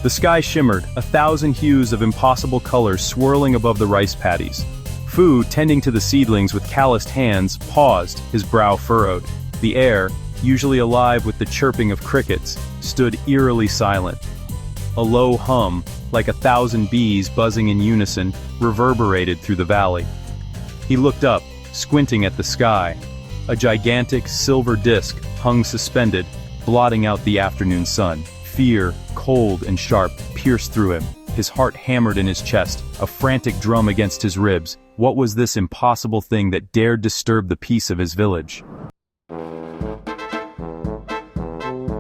The sky shimmered, 1,000 hues of impossible colors swirling above the rice paddies. Fu, tending to the seedlings with calloused hands, paused, his brow furrowed. The air, usually alive with the chirping of crickets, stood eerily silent. A low hum, like 1,000 bees buzzing in unison, reverberated through the valley. He looked up, squinting at the sky. A gigantic silver disk hung suspended, blotting out the afternoon sun. Fear, cold and sharp, pierced through him. His heart hammered in his chest, a frantic drum against his ribs. What was this impossible thing that dared disturb the peace of his village?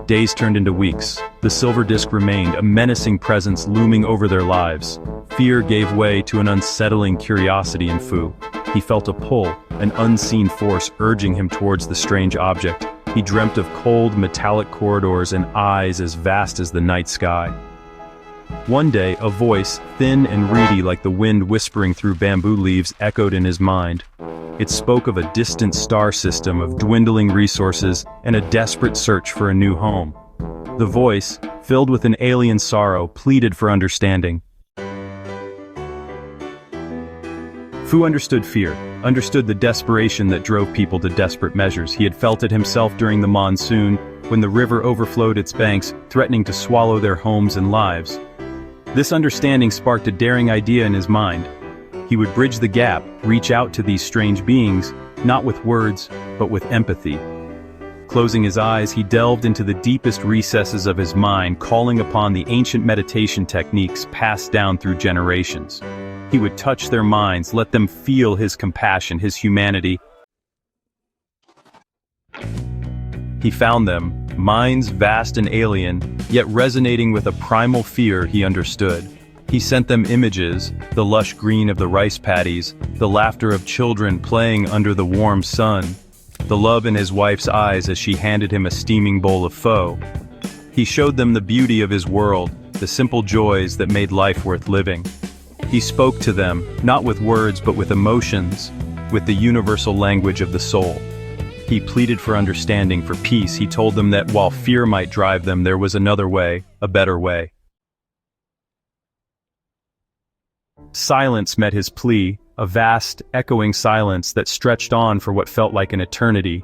Days turned into weeks. The silver disk remained, a menacing presence looming over their lives. Fear gave way to an unsettling curiosity in Fu. He felt a pull, an unseen force urging him towards the strange object. He dreamt of cold, metallic corridors and eyes as vast as the night sky. One day, a voice, thin and reedy like the wind whispering through bamboo leaves, echoed in his mind. It spoke of a distant star system of dwindling resources and a desperate search for a new home. The voice, filled with an alien sorrow, pleaded for understanding. Fu understood fear, understood the desperation that drove people to desperate measures. He had felt it himself during the monsoon, when the river overflowed its banks, threatening to swallow their homes and lives. This understanding sparked a daring idea in his mind. He would bridge the gap, reach out to these strange beings, not with words, but with empathy. Closing his eyes, he delved into the deepest recesses of his mind, calling upon the ancient meditation techniques passed down through generations. He would touch their minds, let them feel his compassion, his humanity. He found them, minds vast and alien, yet resonating with a primal fear he understood. He sent them images, the lush green of the rice paddies, the laughter of children playing under the warm sun, the love in his wife's eyes as she handed him a steaming bowl of pho. He showed them the beauty of his world, the simple joys that made life worth living. He spoke to them, not with words but with emotions, with the universal language of the soul. He pleaded for understanding, for peace. He told them that while fear might drive them, there was another way, a better way. Silence met his plea, a vast, echoing silence that stretched on for what felt like an eternity.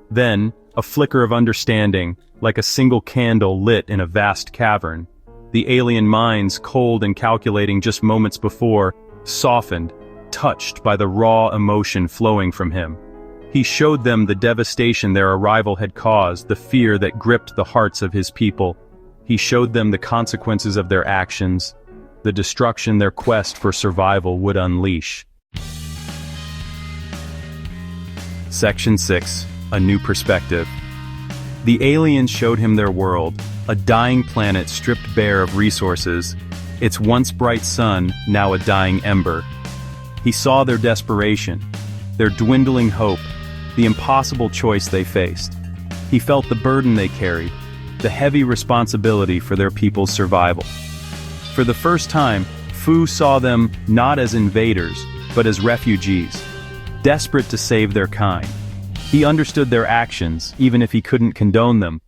Then, a flicker of understanding, like a single candle lit in a vast cavern. The alien minds, cold and calculating just moments before, softened, touched by the raw emotion flowing from him. He showed them the devastation their arrival had caused, the fear that gripped the hearts of his people. He showed them the consequences of their actions, the destruction their quest for survival would unleash. Section 6. A New Perspective. The aliens showed him their world, a dying planet stripped bare of resources, its once bright sun now a dying ember. He saw their desperation, their dwindling hope, the impossible choice they faced. He felt the burden they carried, the heavy responsibility for their people's survival. For the first time, Fu saw them not as invaders, but as refugees, desperate to save their kind. He understood their actions, even if he couldn't condone them.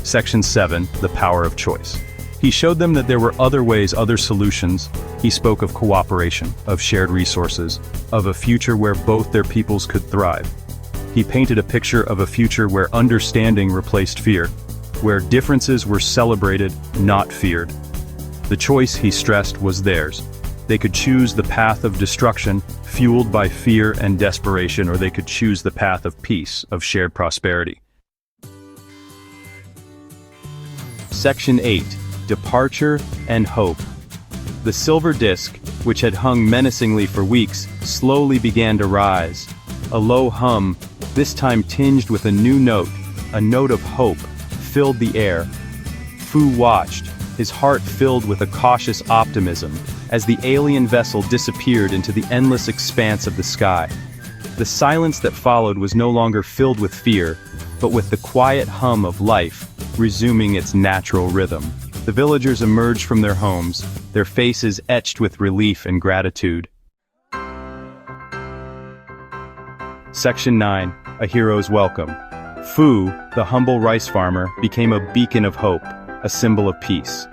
Section 7. The Power of Choice. He showed them that there were other ways, other solutions. He spoke of cooperation, of shared resources, of a future where both their peoples could thrive. He painted a picture of a future where understanding replaced fear, where differences were celebrated, not feared. The choice, he stressed, was theirs. They could choose the path of destruction, fueled by fear and desperation, or they could choose the path of peace, of shared prosperity. Section 8. Departure and Hope. The silver disk, which had hung menacingly for weeks, slowly began to rise. A low hum, this time tinged with a new note, a note of hope, filled the air. Fu watched, his heart filled with a cautious optimism, as the alien vessel disappeared into the endless expanse of the sky. The silence that followed was no longer filled with fear, but with the quiet hum of life, resuming its natural rhythm. The villagers emerged from their homes, their faces etched with relief and gratitude. Section 9. A Hero's Welcome. Fu, the humble rice farmer, became a beacon of hope, a symbol of peace.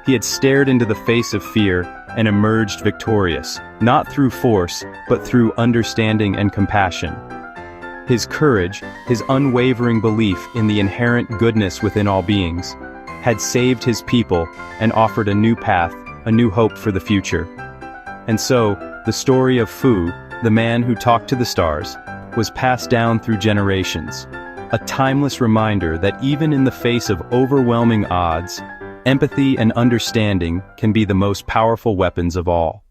He had stared into the face of fear and emerged victorious, not through force, but through understanding and compassion. His courage, his unwavering belief in the inherent goodness within all beings, had saved his people and offered a new path, a new hope for the future. And so, the story of Fu, the man who talked to the stars, was passed down through generations, a timeless reminder that even in the face of overwhelming odds, empathy and understanding can be the most powerful weapons of all.